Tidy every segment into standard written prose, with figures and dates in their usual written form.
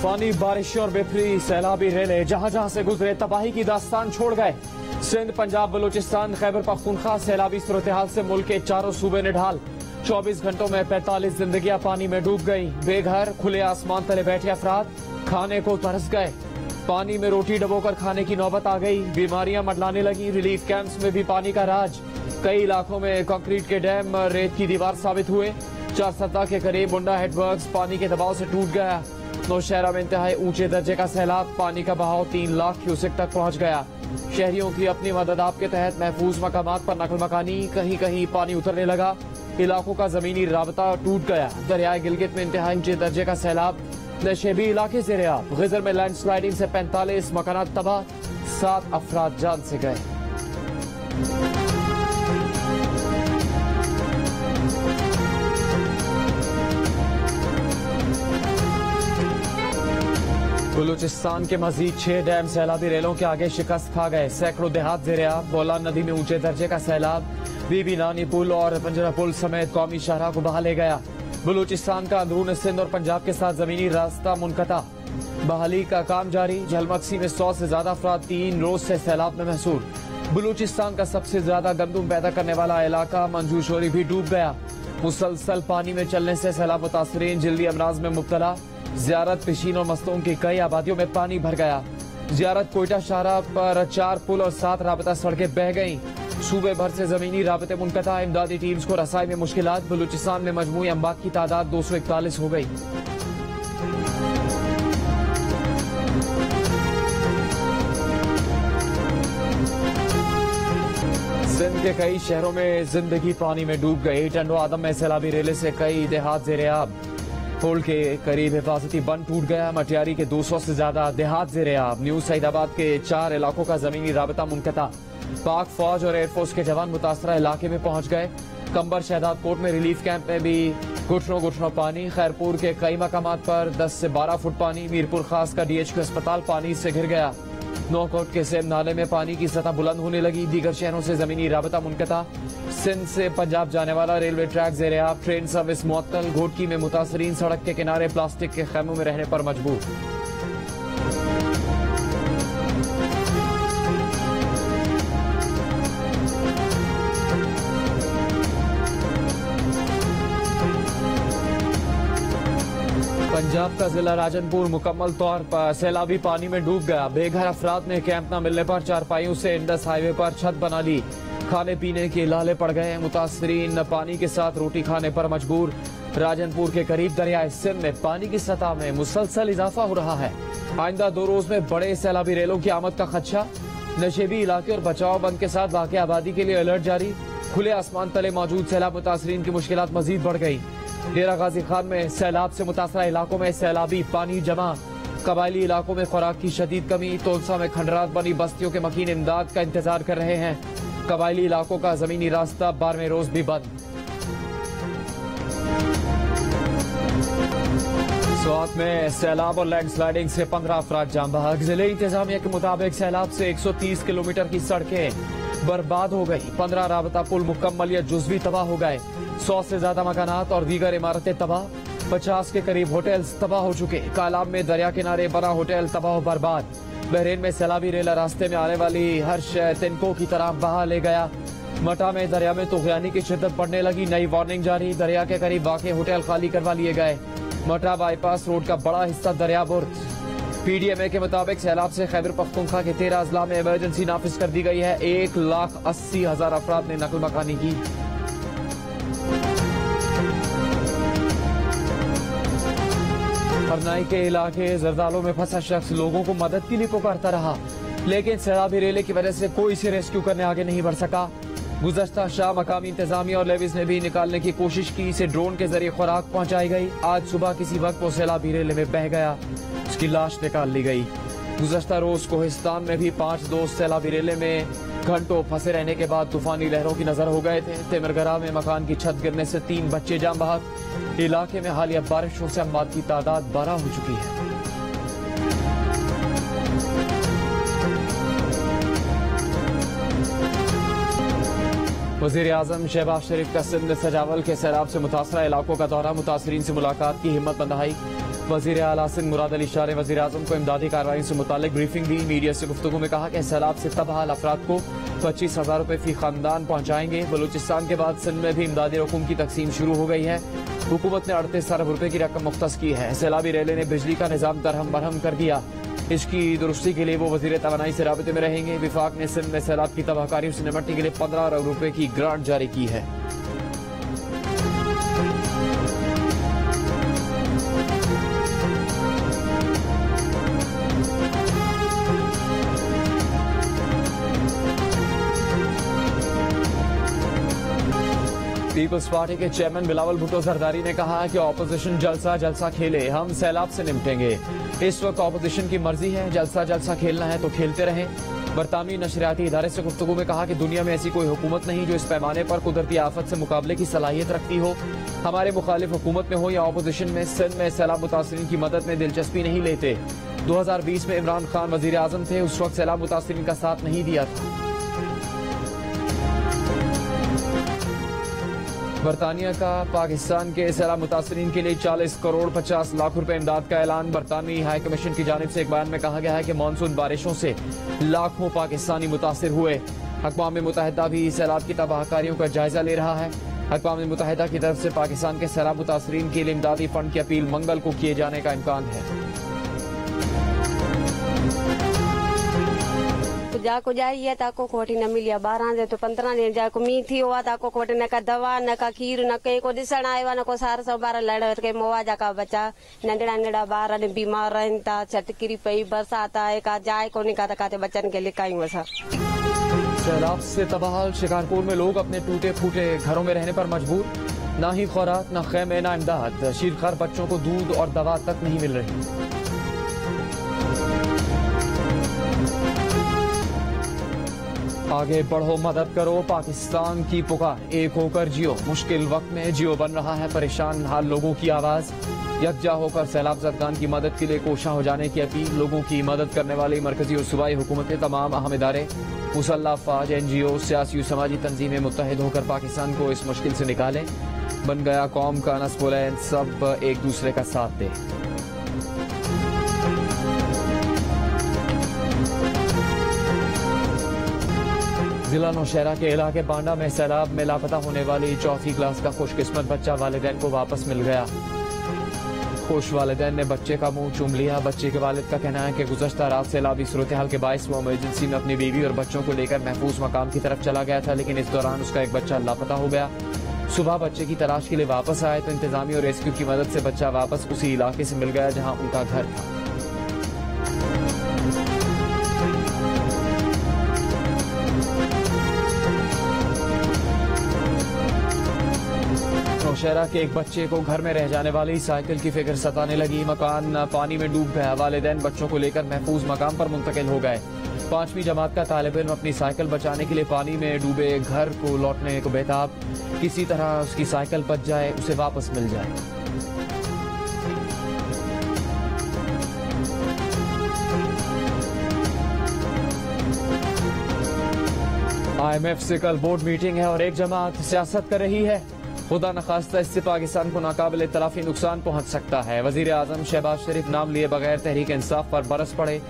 तूफानी बारिश और बेफरी सैलाबी रेले जहां जहां से गुजरे तबाही की दास्तान छोड़ गए। सिंध, पंजाब, बलूचिस्तान, खैबर पख्तूनख्वा सैलाबी सूरत-ए-हाल से मुल्क के चारों सूबे ने ढाल। 24 घंटों में 45 जिंदगियां पानी में डूब गई। बेघर खुले आसमान तले बैठे अफराद खाने को तरस गए। पानी में रोटी डबोकर खाने की नौबत आ गई। बीमारियां मंडलाने लगी। रिलीफ कैंप्स में भी पानी का राज। कई इलाकों में कंक्रीट के डैम रेत की दीवार साबित हुए। 4 सतह के करीब मुंडा हेडवर्क्स पानी के दबाव से टूट गया। नौशहरा में इंतहाई ऊंचे दर्जे का सैलाब, पानी का बहाव 3 लाख क्यूसेक तक पहुंच गया। शहरियों की अपनी मदद आप के तहत महफूज मकामात पर नकल मकानी, कहीं कहीं पानी उतरने लगा। इलाकों का जमीनी राबता टूट गया। दरियाए गिलगित में इंतहाई ऊंचे दर्जे का सैलाब, नशेबी इलाके से रेआब। गिजर में लैंडस्लाइडिंग से 45 मकानात तबाह, 7 अफराद जान से गए। बलूचिस्तान के मजीद 6 डैम सैलाबी रेलों के आगे शिकस्त खा गए। सैकड़ों देहात ज़ेर-ए-आब। बोलान नदी में ऊंचे दर्जे का सैलाब बीबी नानी पुल और पंजरा पुल समेत कौमी शाहराह को बहा ले गया। बलूचिस्तान का अंदरून सिंध और पंजाब के साथ जमीनी रास्ता मुनक़ता। बहाली का काम जारी। झलमक्सी में 100 से ज्यादा अफराद 3 रोज से सैलाब में महसूर। बलूचिस्तान का सबसे ज्यादा गंदुम पैदा करने वाला इलाका मंजूशोरी भी डूब गया। मुसलसल पानी में चलने से सैलाब मुतासरीन जल्दी अमराज में मुब्तला। ज़ियारत, पिशीन और मस्तों की कई आबादियों में पानी भर गया। ज़ियारत कोयटा शाहराह पर 4 पुल और 7 राबता सड़कें बह गईं। सूबे भर से जमीनी राबते मुनक़ता। इमदादी टीम्स को रसाई में मुश्किलात। बलूचिस्तान में मजमूई अम्बात की तादाद 241 हो गई। सिंध के कई शहरों में जिंदगी पानी में डूब गई। टंडो आदम में सैलाबी रेले से कई देहात ज़ेर-ए-आब। पुल के करीब हिफाजती बंद टूट गया। मटियारी के 200 से ज्यादा देहात ज़ेर-ए-आब। न्यू सईदाबाद के 4 इलाकों का जमीनी राबता मुनक़ता। पाक फौज और एयरफोर्स के जवान मुतासरा इलाके में पहुंच गए। कंबर शहदाद कोट में रिलीफ कैंप में भी घुटनों पानी। खैरपुर के कई मकामात पर 10 से 12 फुट पानी। मीरपुर खास का DHQ अस्पताल पानी से घिर गया। नौकोट के सेम नाले में पानी की सतह बुलंद होने लगी। दीगर शहरों से जमीनी राबता मुनक़ता। सिंध से पंजाब जाने वाला रेलवे ट्रैक ज़ेर-ए-आब। ट्रेन सर्विस मुअत्तल। घोटकी में मुतासरीन सड़क के किनारे प्लास्टिक के खैमों में रहने पर मजबूर। पंजाब का जिला राजनपुर मुकम्मल तौर पर सैलाबी पानी में डूब गया। बेघर अफराद ने कैंप न मिलने पर चारपाइयों से इंडस हाईवे पर छत बना ली। खाने पीने के लाले पड़ गए। मुतासरीन पानी के साथ रोटी खाने पर मजबूर। राजनपुर के करीब दरियाए सिंध में पानी की सतह में मुसलसल इजाफा हो रहा है। आइंदा 2 रोज में बड़े सैलाबी रेलों की आमद का खदशा। नशेबी इलाके और बचाव बंद के साथ वाक़ई आबादी के लिए अलर्ट जारी। खुले आसमान तले मौजूद सैलाब मुतासरीन की मुश्किलात मजीद बढ़ गई। डेरा गाजी खान में सैलाब से मुतासरा इलाकों में सैलाबी पानी जमा। कबायली इलाकों में खुराक की शदीद कमी। तोलसा में खंडरात बनी बस्तियों के मकीन इमदाद का इंतजार कर रहे हैं। कबायली इलाकों का जमीनी रास्ता 12वें रोज भी बंद। स्वात में सैलाब और लैंडस्लाइडिंग से 15 अफराद जान बहक। जिले इंतजामिया के मुताबिक सैलाब से 130 किलोमीटर की सड़कें बर्बाद हो गई। 15 राबता पुल मुकम्मल या जुज़वी तबाह हो गए। 100 से ज्यादा मकानात और दीगर इमारतें तबाह। 50 के करीब होटल्स तबाह हो चुके। कालाब में दरिया किनारे बना होटल तबाह बर्बाद। बहरीन में सैलाबी रेला रास्ते में आने वाली हर शय तिनको की तरह बहा ले गया। मटा में दरिया में तुगयानी की शिद्दत बढ़ने लगी। नई वार्निंग जारी। दरिया के करीब वाक़े होटल खाली करवा लिए गए। मटा बाईपास रोड का बड़ा हिस्सा दरियाबुर्द। PDMA के मुताबिक सैलाब से खैबर पख्तूनख्वा के 13 अजला में इमरजेंसी नाफिज कर दी गई है। 1,80,000 अफराद ने नकल मकानी की। हरनाई के इलाके जरदालो में फंसा शख्स लोगों को मदद के लिए पुकारता रहा, लेकिन सैलाबी रेले की वजह से कोई इसे रेस्क्यू करने आगे नहीं बढ़ सका। गुज़श्ता शाह मकामी इंतजामिया और लेविस ने भी निकालने की कोशिश की। इसे ड्रोन के जरिए खुराक पहुंचाई गई। आज सुबह किसी वक्त वो सैलाबी रेले में बह गया। उसकी लाश निकाल ली गई। गुज़श्ता रोज कोहिस्तान में भी 5 दोस्त सैलाबी रेले में घंटों फंसे रहने के बाद तूफानी लहरों की नजर हो गए थे। तिमरगरा में मकान की छत गिरने से 3 बच्चे जान बहक। इलाके में हालिया बारिशों से अमवात की तादाद 12 हो चुकी है। वज़ीर आज़म शहबाज शरीफ का सिंध सजावल के सैलाब से मुतासरा इलाकों का दौरा, मुतासरीन से मुलाकात की हिम्मत बंधाई। वज़ीर आला सिंध मुराद अली शाह ने वज़ीर आज़म को इमदादी कार्रवाई से मुतालिक ब्रीफिंग दी। मीडिया से गुफ्तगू में कहा कि सैलाब से तबाह अफराद को 25,000 रुपये फी खानदान पहुँचाएंगे। बलूचिस्तान के बाद सिंध में भी इमदादी रकूम की तकसीम शुरू हो गई है। हुकूमत ने 38 अरब रुपये की रकम मुख्तस की है। सैलाबी रेले ने बिजली का निज़ाम दरहम बरहम कर दिया। इसकी दुरुस्ती के लिए वो वज़ीर तवानाई से राबते में रहेंगे। विफाक ने सिंध में सैलाब की तबाहकारियों से निपटने के लिए 15 अरब रुपये की ग्रांट जारी की है। पीपल्स पार्टी के चेयरमैन बिलावल भुट्टो जरदारी ने कहा है कि ऑपोजिशन जलसा जलसा खेले, हम सैलाब से निपटेंगे। इस वक्त ऑपोजिशन की मर्जी है, जलसा जलसा खेलना है तो खेलते रहें। बरतानवी नशरियाती इदारे से गुफ्तगू में कहा कि दुनिया में ऐसी कोई हुकूमत नहीं जो इस पैमाने पर कुदरती आफत से मुकाबले की सलाहियत रखती हो। हमारे मुखालिफ हुकूमत में हो या ऑपोजिशन में, सिंध में सैलाब मुतासरीन की मदद में दिलचस्पी नहीं लेते। 2020 में इमरान खान वजीर आजम थे, उस वक्त सैलाब मुतासरीन का साथ नहीं दिया था। बरतानिया का पाकिस्तान के सैलाब मुतासरीन के लिए 40 करोड़ 50 लाख रुपए इमदाद का ऐलान। बरतानवी हाई कमीशन की जानिब से एक बयान में कहा गया है कि मानसून बारिशों से लाखों पाकिस्तानी मुतासिर हुए। अक़वाम मुत्तहिदा भी सैलाब की तबाहकारियों का जायजा ले रहा है। अक़वाम मुत्तहिदा की तरफ से पाकिस्तान के सैलाब मुतासरीन के लिए इमदादी फंड की अपील मंगल को किए जाने का इम्कान है। जाको जाइए ताको कोटी न मिलिया 12 जे तो 15 जे जाको मी थी हुआ ताको कोटी न का दवा न का खीर न के को दिसण आयो न को सार सब बार लड़ के मोवा जाका बच्चा नंडड़ा नंडड़ा बार ने बीमार रहन ता छटकिरी पई बरसात आए का जाए को निका तकाते बच्चन के लिकाई वसा। सैलाब से तबाह शिकारपुर में लोग अपने टूटे फूटे घरों में रहने पर मजबूर। ना ही खुराक, न खेमे, न इमदाद। शीरखार बच्चों को दूध और दवा तक नहीं मिल रही। आगे बढ़ो, मदद करो, पाकिस्तान की पुकार, एक होकर जियो। मुश्किल वक्त में जियो बन रहा है परेशान हाल लोगों की आवाज। यकजा होकर सैलाब ज़दगान की मदद के लिए कोशा हो जाने की अपील। लोगों की मदद करने वाली मरकजी और सूबाई हुकूमतें, तमाम अहम इदारे, मुसल्लह अफवाज, NGO, सियासी और समाजी तंजीमें मुत्तहिद होकर पाकिस्तान को इस मुश्किल से निकालें। बन गया कौम का नस्बुलैन, सब एक दूसरे का साथ दें। जिला नौशहरा के इलाके बांडा में सैलाब में लापता होने वाली 4वीं क्लास का खुशकिस्मत बच्चा वालिदैन को वापस मिल गया। खुश वालिदैन ने बच्चे का मुंह चूम लिया। बच्चे के वालिद का कहना है कि गुज़श्ता रात सैलाबी सूरत हाल के बायस वो इमरजेंसी में अपनी बीवी और बच्चों को लेकर महफूज मकाम की तरफ चला गया था, लेकिन इस दौरान उसका एक बच्चा लापता हो गया। सुबह बच्चे की तलाश के लिए वापस आए तो इंतजामिया और रेस्क्यू की मदद से बच्चा वापस उसी इलाके से मिल गया जहाँ उनका घर था। नौशहरा के एक बच्चे को घर में रह जाने वाली साइकिल की फिक्र सताने लगी। मकान पानी में डूब गया। वालिदैन बच्चों को लेकर महफूज मकाम पर मुंतकिल हो गए। 5वीं जमात का तालिब इल्म अपनी साइकिल बचाने के लिए पानी में डूबे घर को लौटने को बेताब। किसी तरह उसकी साइकिल बच जाए, उसे वापस मिल जाए। IMF से कल बोर्ड मीटिंग है और एक जमात सियासत कर रही है। खुदा न खास्ता इससे पाकिस्तान को नाकाबिल तलाफी नुकसान पहुंच सकता है। वजीर आजम शहबाज शरीफ नाम लिए बगैर तहरीक इंसाफ पर बरस पड़े।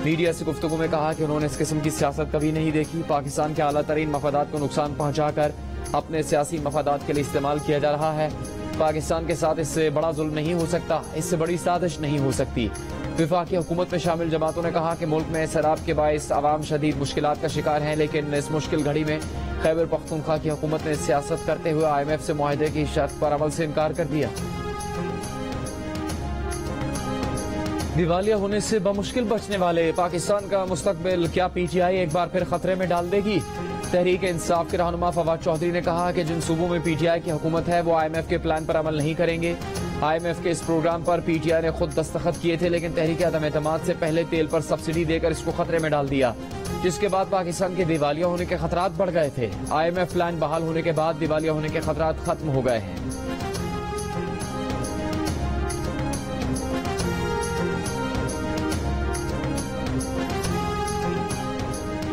मीडिया से गुफ्तगू में कहा कि उन्होंने इस किस्म की सियासत कभी नहीं देखी। पाकिस्तान के आला तरीन मफादात को नुकसान पहुंचाकर अपने सियासी मफादात के लिए इस्तेमाल किया जा रहा है। पाकिस्तान के साथ इससे बड़ा जुल्म नहीं हो सकता, इससे बड़ी साजिश नहीं हो सकती। विफाकी हुकूमत में शामिल जमातों ने कहा कि मुल्क में सैलाब के बायस आवाम शदीद मुश्किलात का शिकार हैं, लेकिन इस मुश्किल घड़ी में खैबर पख्तूनख्वा की हुकूमत ने सियासत करते हुए IMF से मुआहदे की शर्त पर अमल से इनकार कर दिया। दिवालिया होने से बमुश्किल बचने वाले पाकिस्तान का मुस्तकबिल क्या PTI एक बार फिर खतरे में डाल देगी? तहरीक इंसाफ के रहनुमा फवाद चौधरी ने कहा कि जिन सूबों में PTI की हुकूमत है वो IMF के प्लान पर अमल नहीं करेंगे। IMF के इस प्रोग्राम पर PTI ने खुद दस्तखत किए थे, लेकिन तहरीक अदम एतमाद से पहले तेल पर सब्सिडी देकर इसको खतरे में डाल दिया, जिसके बाद पाकिस्तान के दिवालिया होने के खतरात बढ़ गए थे। IMF प्लान बहाल होने के बाद दिवालिया होने के खतरात खत्म हो गए हैं।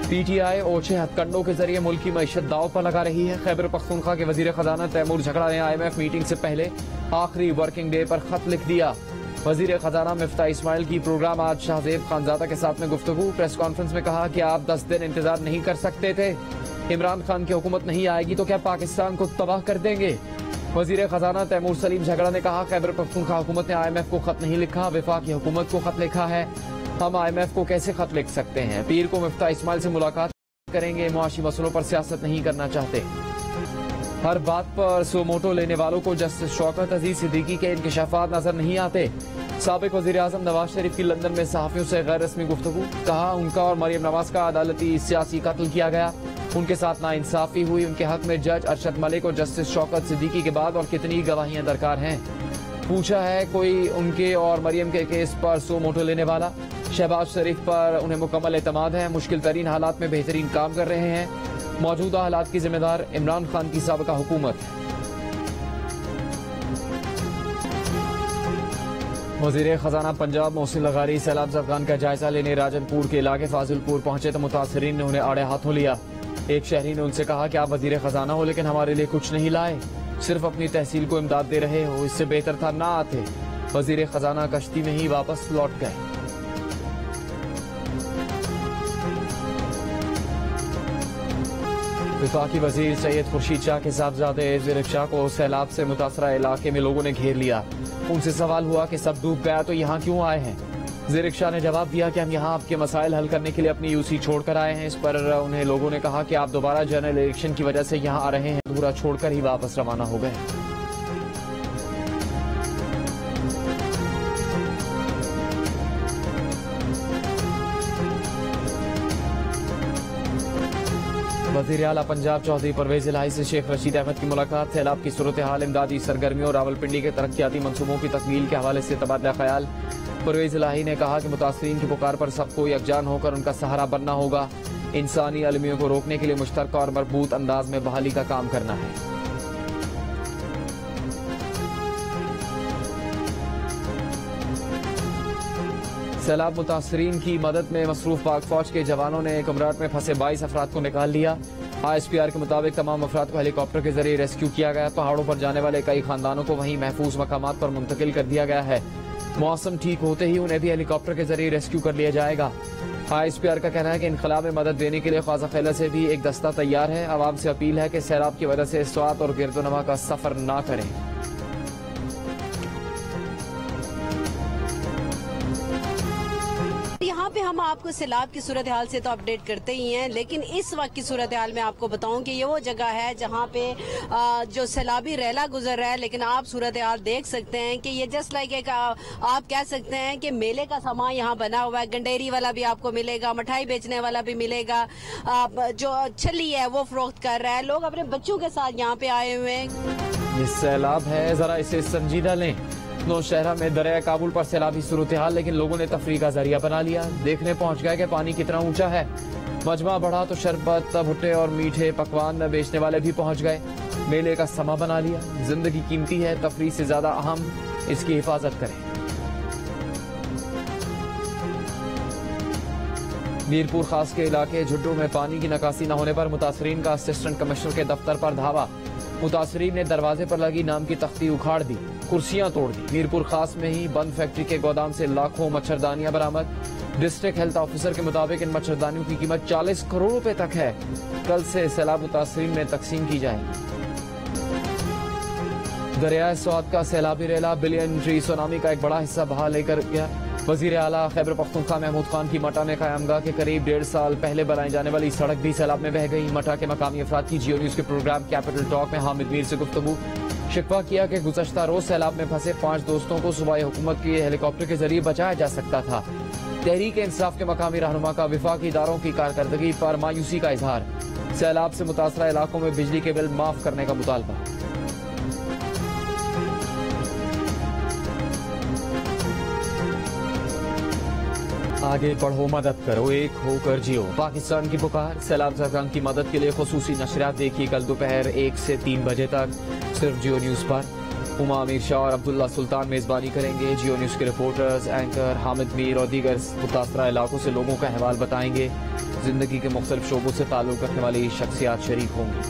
PTI ओछे हथकंडों के जरिए मुल्क की मईशत दाव पर लगा रही है। खैबर पख्तूनख्वा के वजीर खजाना तैमूर झगड़ा ने IMF मीटिंग से पहले आखिरी वर्किंग डे पर खत लिख दिया। वजीर खजाना मिफ्ता इस्माइल की प्रोग्राम आज शाहजेब खानजादा के साथ में गुफ्तगू। प्रेस कॉन्फ्रेंस में कहा कि आप 10 दिन इंतजार नहीं कर सकते थे। इमरान खान की हुकूमत नहीं आएगी तो क्या पाकिस्तान को तबाह कर देंगे। वजीर खजाना तैमूर सलीम झगड़ा ने कहा, खैबर पख्तूनख्वा हुकूमत ने IMF को खत नहीं लिखा, वफाकी हुकूमत को खत लिखा है। हम IMF को कैसे खत लिख सकते हैं। पीर को मिफ्ता इस्माइल से मुलाकात करेंगे। मुआशी मसलों पर सियासत नहीं करना चाहते। हर बात पर सोमोटो लेने वालों को जस्टिस शौकत अजीज सिद्दीकी के इंकशाफात नजर नहीं आते। साबिक वजीर आजम नवाज शरीफ की लंदन में सहाफियों से गैर रस्मी गुफ्तगू। कहा, उनका और मरियम नवाज का अदालती सियासी कत्ल किया गया, उनके साथ नाइंसाफी हुई। उनके हक में जज अरशद मलिक और जस्टिस शौकत सिद्दीकी के बाद और कितनी गवाहियां दरकार हैं। पूछा है कोई उनके और मरियम के केस पर सो मोटो लेने वाला। शहबाज शरीफ पर उन्हें मुकम्मल एतमाद है। मुश्किल तरीन हालात में बेहतरीन काम कर रहे हैं। मौजूदा हालात की जिम्मेदार इमरान खान की साबिका हुकूमत है। वजीर खजाना पंजाब मोहसिन लगारी सैलाब ज़दगान का जायजा लेने राजनपुर के इलाके फाजिलपुर पहुंचे तो मुतासरीन ने उन्हें आड़े हाथों लिया। एक शहरी ने उनसे कहा कि आप वजीर खजाना हो लेकिन हमारे लिए कुछ नहीं लाए, सिर्फ अपनी तहसील को इमदाद दे रहे हो। इससे बेहतर था ना आते। वजीर खजाना कश्ती में ही वापस लौट गए। वफाकी वजीर सैयद खुर्शीद शाह के साहबजादे ज़ेर शाह को सैलाब से मुतासरा इलाके में लोगों ने घेर लिया। उनसे सवाल हुआ कि सब डूब गया तो यहाँ क्यों आए हैं। ज़ेर शाह ने जवाब दिया कि हम यहाँ आपके मसाइल हल करने के लिए अपनी UC छोड़कर आए हैं। इस पर उन्हें लोगों ने कहा कि आप दोबारा जनरल इलेक्शन की वजह से यहाँ आ रहे हैं। पूरा छोड़कर ही वापस रवाना हो गए। वज़ीर आला पंजाब चौधरी परवेज इलाही से शेख रशीद अहमद की मुलाकात। सैलाब की सूरत हाल, इमदादी सरगर्मियों, रावलपिंडी के तरक्याती मंसूबों की तकमील के हवाले से तबादला ख्याल। परवेज इलाही ने कहा कि मुतासरीन की पुकार पर सबको यकजान होकर उनका सहारा बनना होगा। इंसानी अलमियों को रोकने के लिए मुश्तरका और मरबूत अंदाज में बहाली का काम करना है। सैलाब मुतासरीन की मदद में मसरूफ पाक फौज के जवानों ने कमराट में फंसे 22 अफराद को निकाल लिया। ISPR के मुताबिक तमाम अफराद को हेलीकॉप्टर के जरिए रेस्क्यू किया गया। पहाड़ों पर जाने वाले कई खानदानों को वहीं महफूज मकामात पर मुंतकिल कर दिया गया है। मौसम ठीक होते ही उन्हें भी हेलीकॉप्टर के जरिए रेस्क्यू कर लिया जाएगा। ISPR का कहना है कि इनखला में मदद देने के लिए ख्वाजा खैला से भी एक दस्ता तैयार है। आवाम से अपील है कि सैलाब की वजह से स्वात और गिरदोनवा का सफर ना करें। यहाँ पे हम आपको सैलाब की सूरत हाल से तो अपडेट करते ही हैं, लेकिन इस वक्त की सूरत हाल में आपको बताऊं कि ये वो जगह है जहाँ पे जो सैलाबी रैला गुजर रहा है। लेकिन आप सूरत हाल देख सकते हैं कि ये जस्ट लाइक एक आप कह सकते हैं कि मेले का सामान यहाँ बना हुआ है। गंडेरी वाला भी आपको मिलेगा, मिठाई बेचने वाला भी मिलेगा, जो छली है वो फरोख्त कर रहा है। लोग अपने बच्चों के साथ यहाँ पे आए हुए हैं। ये सैलाब है, जरा इसे संजीदा लें। नौशहरा में दरिया काबुल पर सैलाबी सूरत हाल, लेकिन लोगों ने तफरीह का जरिया बना लिया। देखने पहुंच गए कि पानी कितना ऊंचा है। मजमा बढ़ा तो शरबत, भुट्टे और मीठे पकवान बेचने वाले भी पहुंच गए। मेले का समा बना लिया। जिंदगी कीमती है, तफरीह से ज्यादा अहम इसकी हिफाजत करें। मीरपुर खास के इलाके झुड्डू में पानी की निकासी न होने पर मुतासरीन का असिस्टेंट कमिश्नर के दफ्तर पर धावा। मुतासरीन ने दरवाजे पर लगी नाम की तख्ती उखाड़ दी, कुर्सियां तोड़ दी। मीरपुर खास में ही बंद फैक्ट्री के गोदाम से लाखों मच्छरदानियां बरामद। डिस्ट्रिक्ट हेल्थ ऑफिसर के मुताबिक इन मच्छरदानियों की कीमत 40 करोड़ रुपए तक है। कल से सैलाब मुतासरीन में तकसीम की जाएगी। दरियाए स्वात का सैलाबी रेला बिलियन ट्री सुनामी का एक बड़ा हिस्सा बहा लेकर गया। वजीर आला खैबर पख्तूनख्वा महमूद खान की मटा में क़यामगाह के करीब 1.5 साल पहले बनाई जाने वाली सड़क भी सैलाब में बह गई। मटा के मकामी अफराद की जियो न्यूज के प्रोग्राम कैपिटल टॉक में हामिद मीर से गुफ्तगू। शिकवा किया कि गुज़श्ता रोज सैलाब में फंसे 5 दोस्तों को सूबाई हुकूमत के हेलीकॉप्टर के जरिए बचाया जा सकता था। तहरीक इंसाफ के मकामी रहनुमा का विफाकी इदारों की कारकर्दगी पर मायूसी का इजहार। सैलाब से मुतासरा इलाकों में बिजली के बिल माफ करने का मुतालबा। आगे बढ़ो, मदद करो, एक होकर जियो। पाकिस्तान की पुकार। सैलाब ज़दगान की मदद के लिए खुसूसी नशरियात देखिए कल दोपहर 1 से 3 बजे तक सिर्फ जियो न्यूज पर। उमा अमीर शाह और अब्दुल्ला सुल्तान मेजबानी करेंगे। जियो न्यूज के रिपोर्टर्स एंकर हामिद मीर और दीगर मुतासरा इलाकों से लोगों का अहवाल बताएंगे। जिंदगी के मुख्तलिफ शोबों से ताल्लुक रखने वाली शख्सियात शरीक होंगी।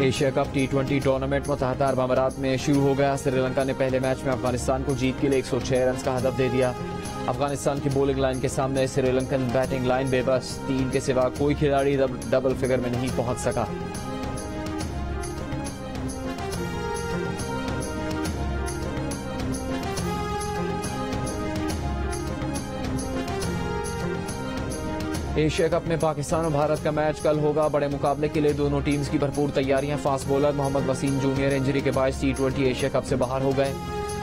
एशिया कप T20 टूर्नामेंट मुत्तहदा अरब अमारात में शुरू हो गया। श्रीलंका ने पहले मैच में अफगानिस्तान को जीत के लिए 106 रन का हदफ दे दिया। अफगानिस्तान की बॉलिंग लाइन के सामने श्रीलंकन बैटिंग लाइन बेबस, 3 के सिवा कोई खिलाड़ी डबल फिगर में नहीं पहुंच सका। एशिया कप में पाकिस्तान और भारत का मैच कल होगा। बड़े मुकाबले के लिए दोनों टीम्स की भरपूर तैयारियां। Fast bowler Mohammad Wasim junior injury के बायस T20 एशिया कप से बाहर हो गए।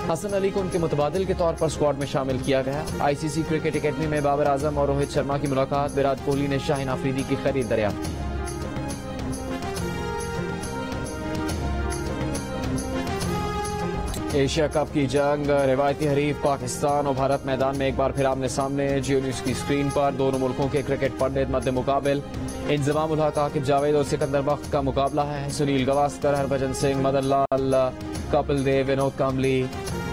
हसन अली को उनके मुतबादिल के तौर पर स्क्वाड में शामिल किया गया। आईसीसी क्रिकेट अकेडमी में बाबर आजम और रोहित शर्मा की मुलाकात। विराट कोहली ने शाहिन आफरीदी की खरीद दरियाफ्त की। एशिया कप की जंग, रिवायती हरीफ पाकिस्तान और भारत मैदान में एक बार फिर आमने सामने। जियो न्यूज की स्क्रीन पर दोनों मुल्कों के क्रिकेट पंडित मध्य मुकाबिल। इंजमाम उल हक, आकिब जावेद और सिकंदर बख्त का मुकाबला है। सुनील गावस्कर, हरभजन सिंह, मदन लाल, कपिल देव, विनोद कांबली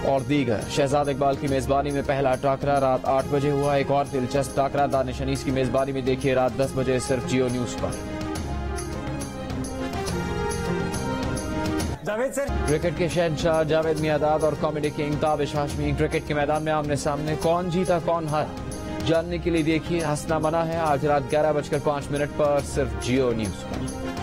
और दीगर। शहजाद इकबाल की मेजबानी में पहला टाकरा रात 8 बजे हुआ। एक और दिलचस्प टाकरा दानिश अनीस की मेजबानी में देखिए रात 10 बजे सिर्फ जियो न्यूज पर। क्रिकेट के शहंशाह जावेद मियादाद और comedy king Tabish Hashmi cricket के मैदान में आमने सामने। कौन जीता कौन हारा जानने के लिए देखिए हंसना मना है आज रात 11:05 पर सिर्फ जियो न्यूज पर।